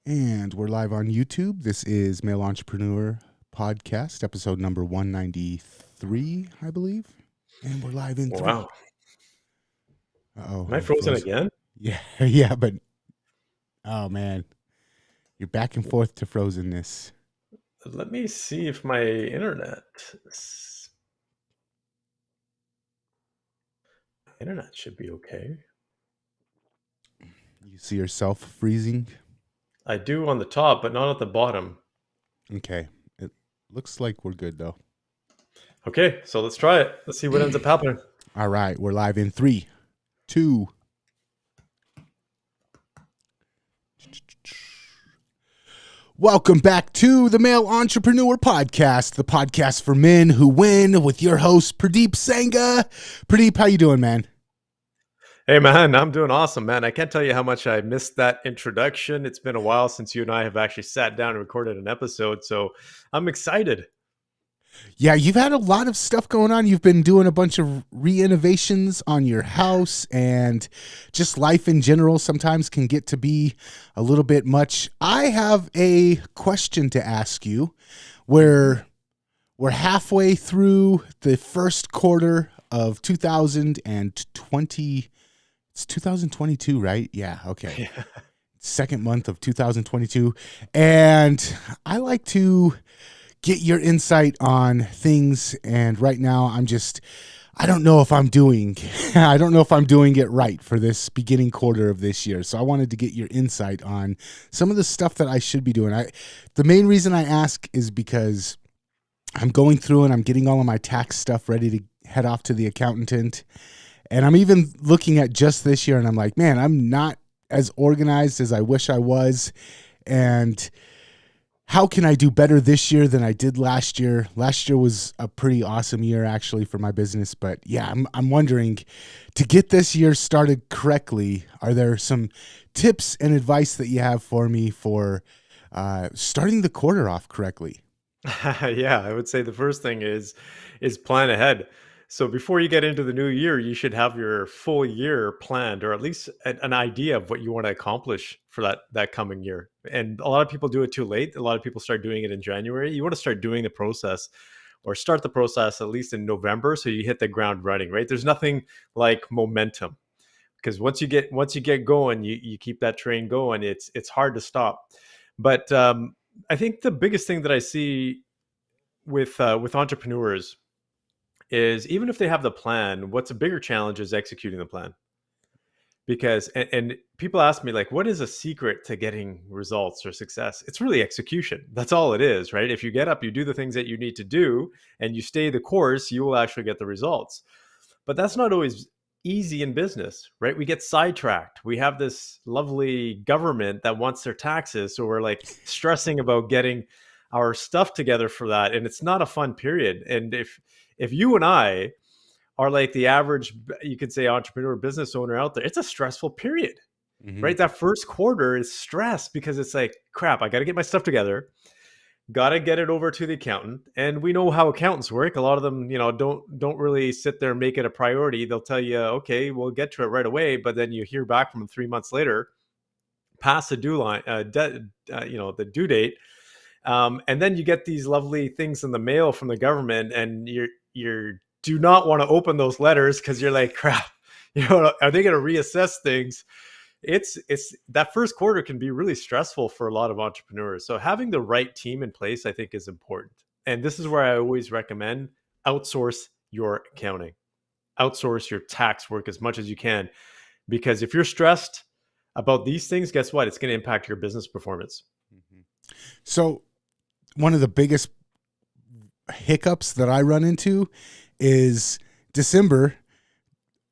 And we're live on YouTube. This is Male Entrepreneur Podcast, episode number 193, I believe. And we're live in 3. Wow. Uh-oh. Am I frozen again? Yeah, but oh man, you're back and forth to frozenness. Let me see if my internet should be okay. You see yourself freezing? I do on the top, but not at the bottom. Okay. It looks like we're good though. Okay, so let's try it. Let's see what ends up happening. All right, we're live in 3, 2. Welcome back to the Male Entrepreneur Podcast, the podcast for men who win, with your host, Purdeep Sangha. Purdeep, how you doing, man? Hey, man, I'm doing awesome, man. I can't tell you how much I missed that introduction. It's been a while since you and I have actually sat down and recorded an episode, so I'm excited. Yeah, you've had a lot of stuff going on. You've been doing a bunch of re-innovations on your house, and just life in general sometimes can get to be a little bit much. I have a question to ask you. We're halfway through the first quarter of 2020. It's 2022, right? Yeah, okay. Yeah. Second month of 2022. And I like to get your insight on things. And right now I don't know if I'm doing it right for this beginning quarter of this year. So I wanted to get your insight on some of the stuff that I should be doing. The main reason I ask is because I'm going through and I'm getting all of my tax stuff ready to head off to the accountant. And I'm even looking at just this year and I'm like, man, I'm not as organized as I wish I was. And how can I do better this year than I did last year? Last year was a pretty awesome year actually for my business. But yeah, I'm wondering, to get this year started correctly, are there some tips and advice that you have for me for starting the quarter off correctly? Yeah, I would say the first thing is plan ahead. So before you get into the new year, you should have your full year planned, or at least an idea of what you want to accomplish for that coming year. And a lot of people do it too late. A lot of people start doing it in January. You want to start doing the process, or start the process at least in November, so you hit the ground running, right? There's nothing like momentum, because once you get going, you keep that train going. It's hard to stop. But I think the biggest thing that I see with entrepreneurs is, even if they have the plan, what's a bigger challenge is executing the plan. Because, and people ask me, like, what is a secret to getting results or success? It's really execution. That's all it is, right? If you get up, you do the things that you need to do, and you stay the course, you will actually get the results. But that's not always easy in business, right? We get sidetracked. We have this lovely government that wants their taxes, so we're like stressing about getting our stuff together for that, and it's not a fun period. And if you and I are like the average, you could say, entrepreneur business owner out there, it's a stressful period, right? That first quarter is stress, because it's like, crap, I got to get my stuff together, got to get it over to the accountant. And we know how accountants work. A lot of them, don't really sit there and make it a priority. They'll tell you, okay, we'll get to it right away. But then you hear back from them 3 months later, past the the due date. And then you get these lovely things in the mail from the government, and you do not want to open those letters, because you're like, crap, are they going to reassess things? It's that first quarter can be really stressful for a lot of entrepreneurs. So having the right team in place, I think, is important. And this is where I always recommend outsource your accounting, outsource your tax work as much as you can, because if you're stressed about these things, guess what? It's going to impact your business performance. So one of the biggest hiccups that I run into is December.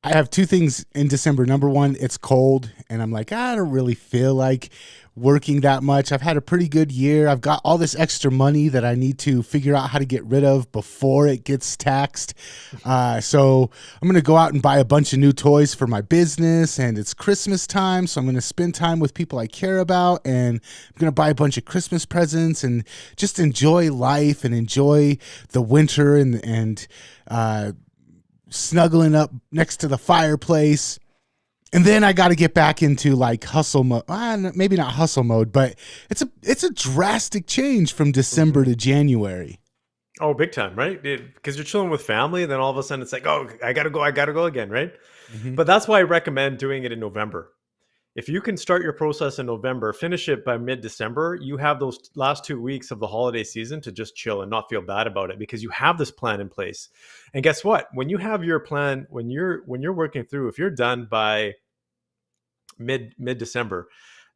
I have 2 things in December. Number one, it's cold, and I'm like, I don't really feel like working that much. I've had a pretty good year. I've got all this extra money that I need to figure out how to get rid of before it gets taxed. So I'm going to go out and buy a bunch of new toys for my business, and it's Christmas time. So I'm going to spend time with people I care about, and I'm going to buy a bunch of Christmas presents and just enjoy life and enjoy the winter and snuggling up next to the fireplace. And then I got to get back into like hustle mode. Maybe not hustle mode, but it's a drastic change from December Mhm. to January. Oh, big time, right? Because you're chilling with family, and then all of a sudden it's like, oh, I gotta go again, right? Hmm. But that's why I recommend doing it in November. If you can start your process in November, finish it by mid-December, you have those last 2 weeks of the holiday season to just chill and not feel bad about it because you have this plan in place. And guess what? When you have your plan, when you're working through, if you're done by mid December,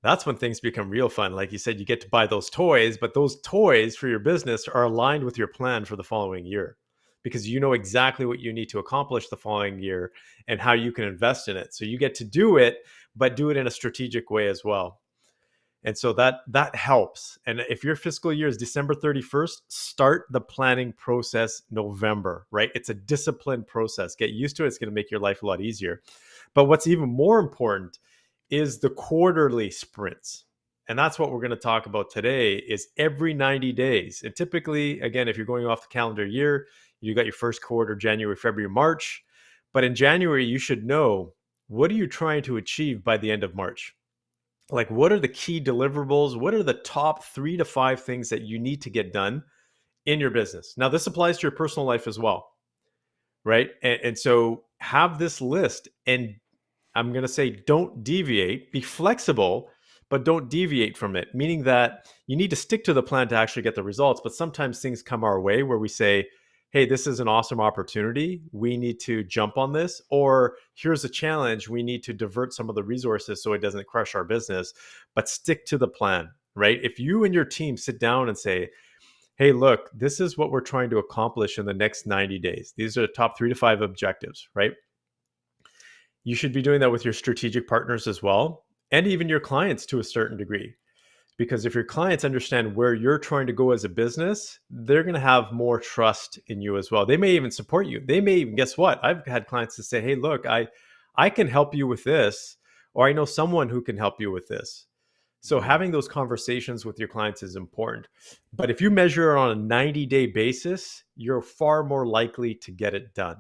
that's when things become real fun. Like you said, you get to buy those toys, but those toys for your business are aligned with your plan for the following year because you know exactly what you need to accomplish the following year and how you can invest in it. So you get to do it, but do it in a strategic way as well. And so that helps. And if your fiscal year is December 31st, start the planning process November, right? It's a disciplined process. Get used to it. It's going to make your life a lot easier. But what's even more important is the quarterly sprints. And that's what we're going to talk about today is every 90 days. And typically, again, if you're going off the calendar year, you got your first quarter, January, February, March. But in January, you should know, what are you trying to achieve by the end of March? Like, what are the key deliverables? What are the top 3 to 5 things that you need to get done in your business? Now, this applies to your personal life as well, right? And so have this list, and I'm going to say don't deviate, be flexible, but don't deviate from it, meaning that you need to stick to the plan to actually get the results. But sometimes things come our way where we say, hey, this is an awesome opportunity. We need to jump on this. Or here's a challenge. We need to divert some of the resources so it doesn't crush our business, but stick to the plan, right? If you and your team sit down and say, hey, look, this is what we're trying to accomplish in the next 90 days. These are the top 3 to 5 objectives, right? You should be doing that with your strategic partners as well, and even your clients to a certain degree. Because if your clients understand where you're trying to go as a business, they're going to have more trust in you as well. They may even support you. They may even, guess what? I've had clients to say, hey, look, I can help you with this, or I know someone who can help you with this. So Mm. having those conversations with your clients is important. But if you measure it on a 90-day basis, you're far more likely to get it done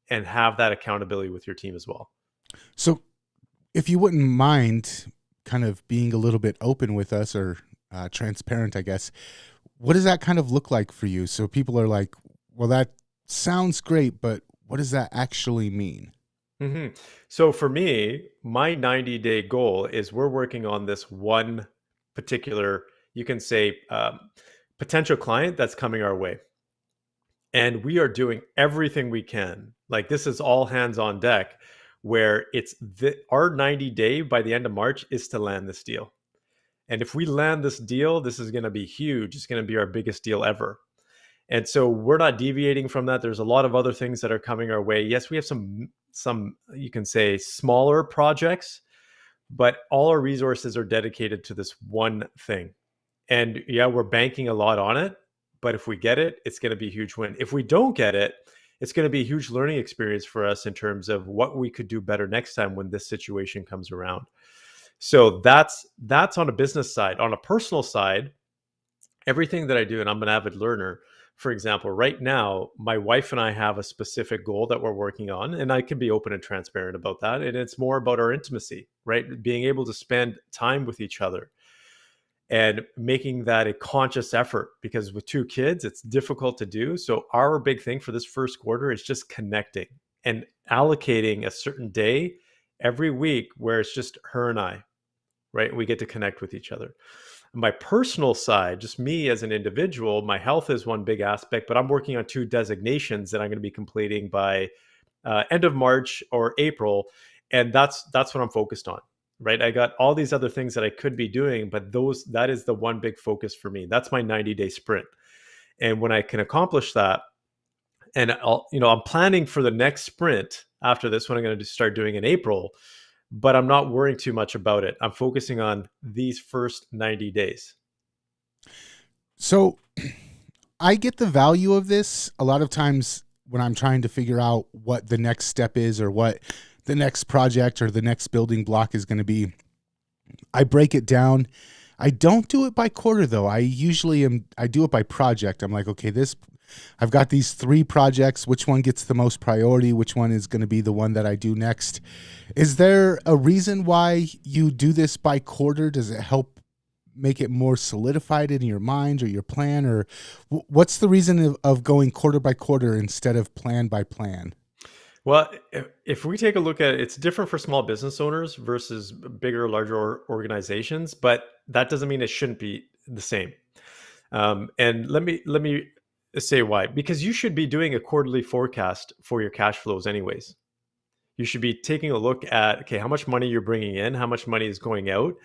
and have that accountability with your team as well. So, if you wouldn't mind kind of being a little bit open with us or transparent, I guess, what does that kind of look like for you? So people are like, well, that sounds great, but what does that actually mean? hmm So for me, my 90-day goal is we're working on this one particular, you can say, potential client that's coming our way. And we are doing everything we can. Like, this is all hands on deck, where our 90-day by the end of March is to land this deal. And if we land this deal, this is going to be huge. It's going to be our biggest deal ever. And so we're not deviating from that. There's a lot of other things that are coming our way. Yes, we have some you can say smaller projects, but all our resources are dedicated to this one thing. And yeah, we're banking a lot on it, but if we get it, it's going to be a huge win. If we don't get it, it's going to be a huge learning experience for us in terms of what we could do better next time when this situation comes around. So that's on a business side. On a personal side, everything that I do, and I'm an avid learner. For example, right now, my wife and I have a specific goal that we're working on, and I can be open and transparent about that. And it's more about our intimacy, right? Being able to spend time with each other and making that a conscious effort, because with 2 kids, it's difficult to do. So, our big thing for this first quarter is just connecting and allocating a certain day every week where it's just her and I, right? We get to connect with each other. My personal side, just me as an individual, my health is one big aspect, but I'm working on 2 designations that I'm going to be completing by end of March or April, and that's what I'm focused on. Right, I got all these other things that I could be doing, but that is the one big focus for me. That's my 90-day sprint, and when I can accomplish that, and I'm planning for the next sprint after this, what I'm going to start doing in April, but I'm not worrying too much about it. I'm focusing on these first 90 days. So I get the value of this a lot of times when I'm trying to figure out what the next step is or what the next project or the next building block is going to be. I break it down. I don't do it by quarter though. I do it by project. I'm like, okay, I've got these three projects. Which one gets the most priority? Which one is going to be the one that I do next? Is there a reason why you do this by quarter? Does it help make it more solidified in your mind or your plan? Or what's the reason of going quarter by quarter instead of plan by plan? Well, if we take a look at it, it's different for small business owners versus bigger, larger organizations, but that doesn't mean it shouldn't be the same. And let me say why. Because you should be doing a quarterly forecast for your cash flows, anyways. You should be taking a look at, okay, how much money you're bringing in, how much money is going out,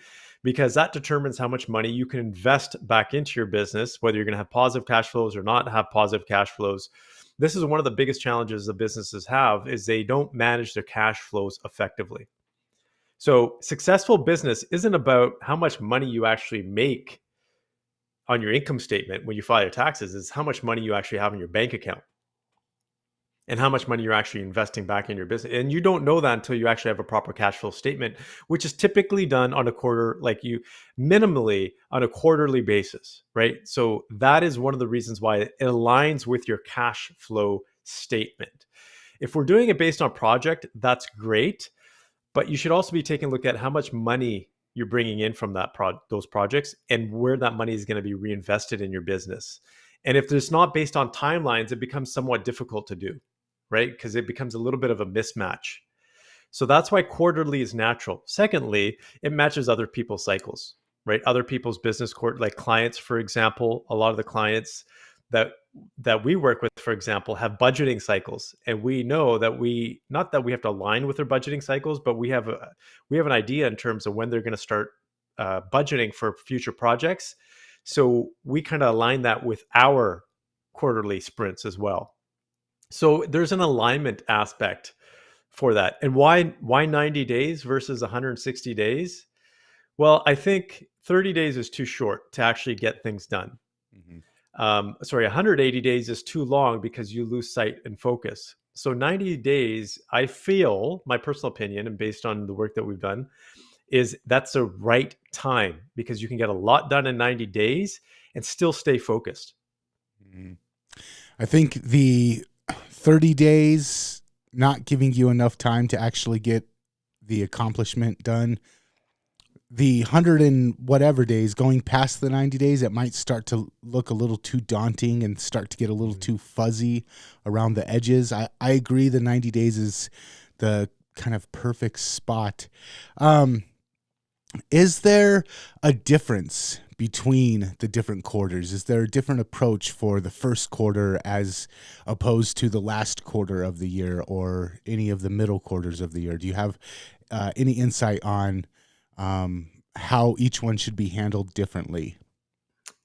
because that determines how much money you can invest back into your business, whether you're going to have positive cash flows or not have positive cash flows. This is one of the biggest challenges the businesses have is they don't manage their cash flows effectively. So successful business isn't about how much money you actually make on your income statement when you file your taxes, is how much money you actually have in your bank account and how much money you're actually investing back in your business. And you don't know that until you actually have a proper cash flow statement, which is typically done on a quarter, like you minimally on a quarterly basis, right? So that is one of the reasons why it aligns with your cash flow statement. If we're doing it based on project, that's great, but you should also be taking a look at how much money you're bringing in from those projects and where that money is going to be reinvested in your business. And if it's not based on timelines, it becomes somewhat difficult to do, right? Because it becomes a little bit of a mismatch. So that's why quarterly is natural. Secondly, it matches other people's cycles, right? Other people's business like clients, for example, a lot of the clients that we work with, for example, have budgeting cycles, and we know that not that we have to align with their budgeting cycles, but we have an idea in terms of when they're going to start budgeting for future projects. So we kind of align that with our quarterly sprints as well. So there's an alignment aspect for that. And why 90 days versus 160 days? Well, I think 30 days is too short to actually get things done. Mm-hmm. 180 days is too long because you lose sight and focus. So 90 days, I feel, my personal opinion, and based on the work that we've done, is that's the right time because you can get a lot done in 90 days and still stay focused. Mm-hmm. I think the 30 days not giving you enough time to actually get the accomplishment done. The 100 and whatever days, going past the 90 days, it might start to look a little too daunting and start to get a little too fuzzy around the edges. I agree the 90 days is the kind of perfect spot. Is there a difference between the different quarters? Is there a different approach for the first quarter as opposed to the last quarter of the year or any of the middle quarters of the year? Do you have any insight on how each one should be handled differently?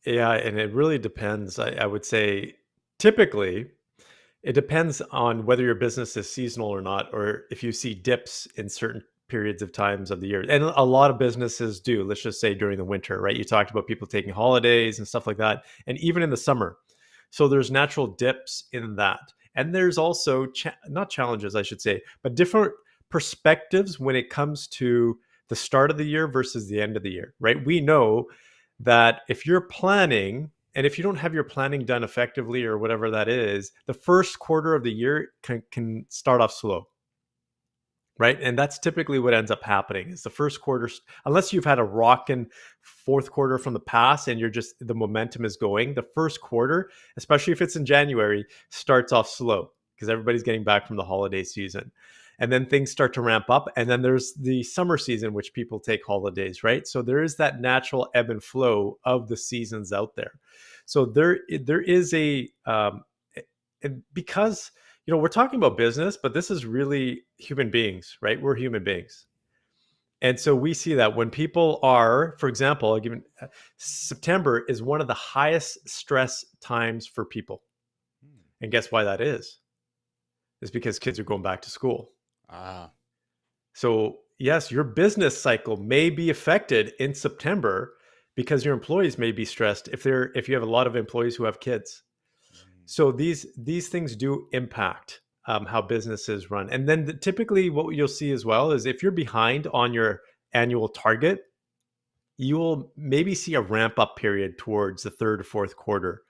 Yeah, and it really depends. I would say typically it depends on whether your business is seasonal or not, or if you see dips in certain periods of times of the year. And a lot of businesses do, let's just say during the winter, right? You talked about people taking holidays and stuff like that, and even in the summer. So there's natural dips in that. And there's also, not challenges, I should say, but different perspectives when it comes to the start of the year versus the end of the year, right? We know that if you're planning, and if you don't have your planning done effectively or whatever that is, the first quarter of the year can start off slow, right? And that's typically what ends up happening is the first quarter, unless you've had a rockin' fourth quarter from the past and you're just, the momentum is going, the first quarter, especially if it's in January, starts off slow because everybody's getting back from the holiday season. And then things start to ramp up. And then there's the summer season, which people take holidays, right? So there is that natural ebb and flow of the seasons out there. So there is because, we're talking about business, but this is really human beings, right? We're human beings. And so we see that when people are, for example, September is one of the highest stress times for people. And guess why that is? It's because kids are going back to school. So yes, your business cycle may be affected in September because your employees may be stressed if you have a lot of employees who have kids. So these things do impact how businesses run. And then typically what you'll see as well is if you're behind on your annual target, you will maybe see a ramp up period towards the third or fourth quarter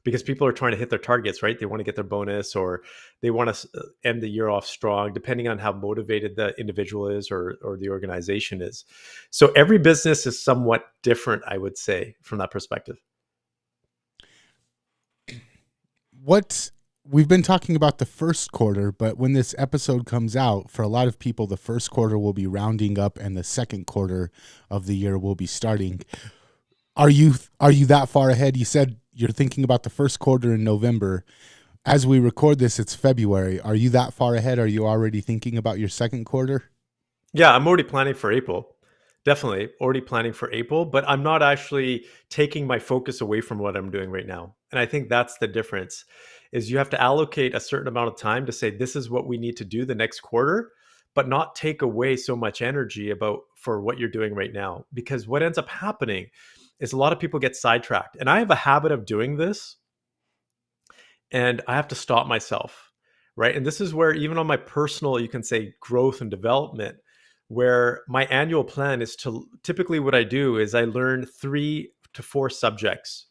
because people are trying to hit their targets, right? They want to get their bonus, or they want to end the year off strong, depending on how motivated the individual is, or the organization is. So every business is somewhat different, I would say, from that perspective. What we've been talking about the first quarter, but when this episode comes out, for a lot of people, the first quarter will be rounding up and the second quarter of the year will be starting. Are you that far ahead? You said you're thinking about the first quarter in November. As we record this, it's February. Are you that far ahead? Are you already thinking about your second quarter? Yeah, I'm already planning for April. Definitely already planning for April, but I'm not actually taking my focus away from what I'm doing right now. And I think that's the difference, is you have to allocate a certain amount of time to say this is what we need to do the next quarter, but not take away so much energy about for what you're doing right now. Because what ends up happening is a lot of people get sidetracked. And I have a habit of doing this, and I have to stop myself, right? And this is where, even on my personal, you can say, growth and development, where my annual plan is to, typically what I do is I learn 3 to 4 subjects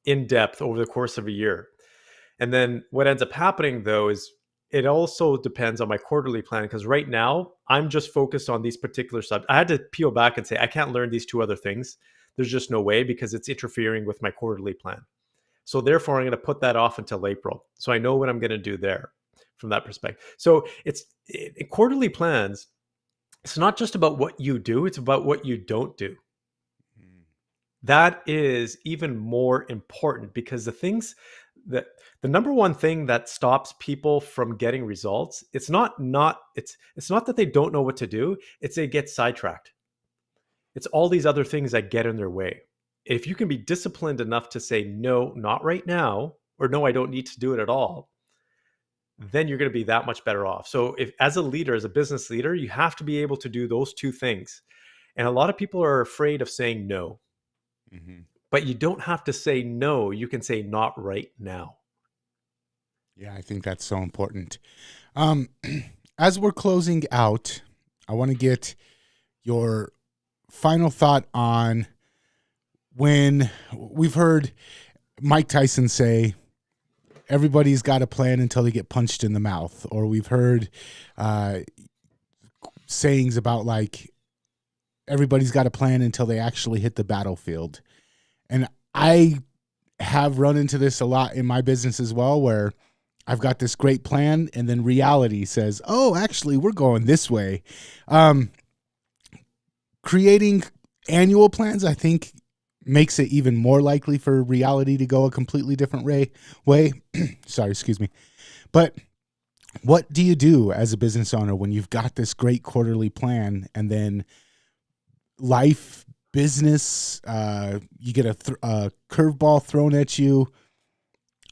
in depth over the course of a year. And then what ends up happening, though, is it also depends on my quarterly plan, because right now I'm just focused on these particular subjects. I had to peel back and say I can't learn these 2 other things. There's just no way, because it's interfering with my quarterly plan. So therefore, I'm going to put that off until April. So I know what I'm going to do there from that perspective. So quarterly plans. It's not just about what you do; it's about what you don't do. That is even more important, because the things that the number one thing that stops people from getting results, it's not that they don't know what to do, it's they get sidetracked. It's all these other things that get in their way. If you can be disciplined enough to say, no, not right now, or no, I don't need to do it at all, then you're going to be that much better off. So if, as a leader, as a business leader, you have to be able to do those 2 things. And a lot of people are afraid of saying no, Mm-hmm. but you don't have to say no. You can say not right now. Yeah, I think that's so important. Um, as we're closing out, I want to get your final thought on when we've heard Mike Tyson say, everybody's got a plan until they get punched in the mouth. Or we've heard sayings about, like, everybody's got a plan until they actually hit the battlefield. And I have run into this a lot in my business as well, where I've got this great plan and then reality says, oh, actually, we're going this way. Creating annual plans, I think, makes it even more likely for reality to go a completely different way. Sorry, excuse me. But what do you do as a business owner when you've got this great quarterly plan and then life, business, you get a curveball thrown at you?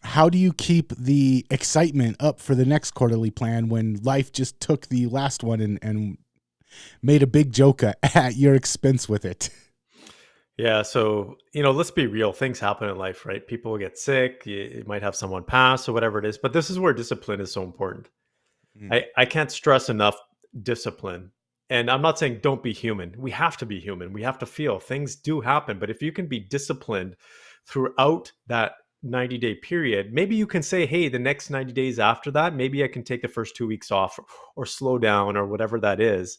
How do you keep the excitement up for the next quarterly plan when life just took the last one and made a big joke at your expense with it? Yeah. So, let's be real. Things happen in life, right? People get sick. You might have someone pass or whatever it is. But this is where discipline is so important. Mm. I can't stress enough discipline. And I'm not saying don't be human. We have to be human. We have to feel things do happen. But if you can be disciplined throughout that 90-day period, maybe you can say, hey, the next 90 days after that, maybe I can take the first 2 weeks off, or slow down, or whatever that is.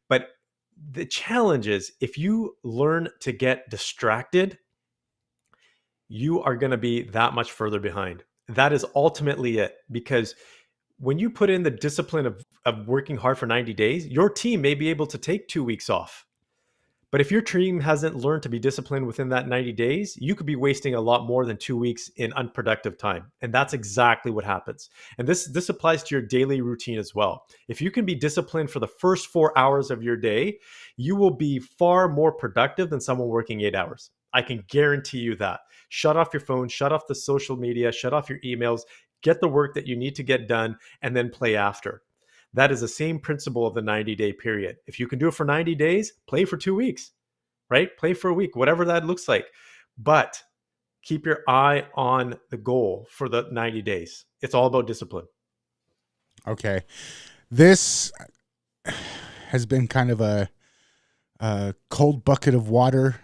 But the challenge is, if you learn to get distracted, you are going to be that much further behind. That is ultimately it. Because when you put in the discipline of working hard for 90 days, your team may be able to take 2 weeks off. But if your team hasn't learned to be disciplined within that 90 days, you could be wasting a lot more than 2 weeks in unproductive time. And that's exactly what happens. And this applies to your daily routine as well. If you can be disciplined for the first 4 hours of your day, you will be far more productive than someone working 8 hours. I can guarantee you that. Shut off your phone, shut off the social media, shut off your emails, get the work that you need to get done, and then play after. That is the same principle of the 90-day period. If you can do it for 90 days, play for 2 weeks, right? Play for a week, whatever that looks like. But keep your eye on the goal for the 90 days. It's all about discipline. Okay. This has been kind of a cold bucket of water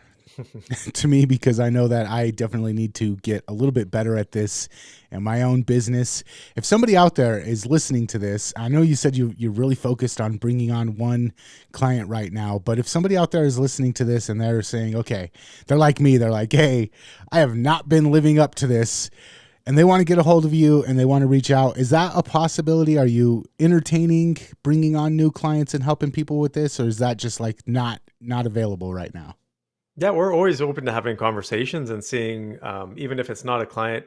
to me, because I know that I definitely need to get a little bit better at this in my own business. If somebody out there is listening to this, I know you said you're really focused on bringing on one client right now, but if somebody out there is listening to this and they're saying, okay, they're like me, they're like, hey, I have not been living up to this, and they want to get a hold of you and they want to reach out, is that a possibility? Are you entertaining bringing on new clients and helping people with this, or is that just like not available right now? Yeah, we're always open to having conversations and seeing, even if it's not a client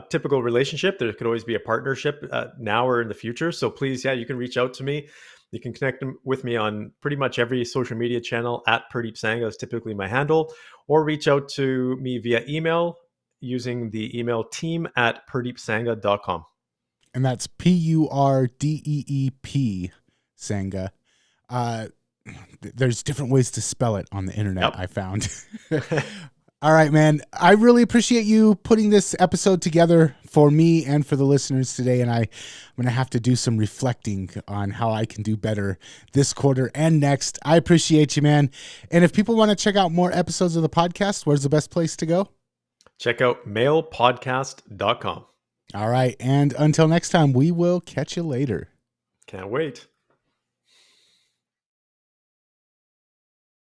typical relationship, there could always be a partnership now or in the future. So please, yeah, you can reach out to me. You can connect with me on pretty much every social media channel at Purdeep Sangha is typically my handle, or reach out to me via email using the email team@purdeepsangha.com. And that's Purdeep Sangha. Uh, there's different ways to spell it on the internet, I found. All right, man. I really appreciate you putting this episode together for me and for the listeners today. And I'm going to have to do some reflecting on how I can do better this quarter and next. I appreciate you, man. And if people want to check out more episodes of the podcast, where's the best place to go? Check out mailpodcast.com. All right. And until next time, we will catch you later. Can't wait.